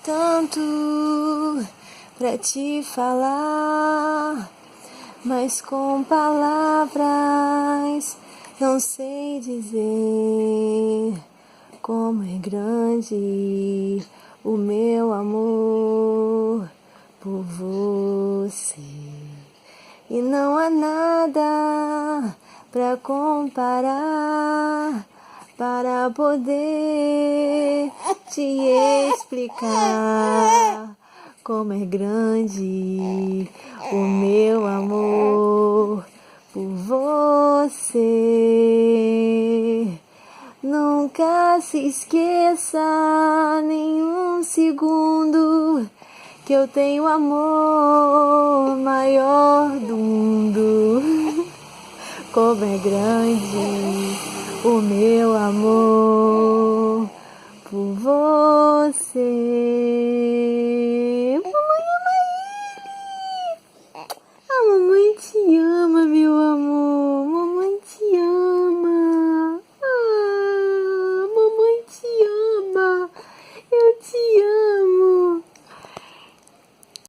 tanto pra te falar, mas com palavras não sei dizer como é grande o meu amor por você. E não há nada pra comparar, para poder te explicar como é grande o meu amor por você. Nunca se esqueça nenhum segundo que eu tenho amor maior do mundo. Como é grande o meu amor por você.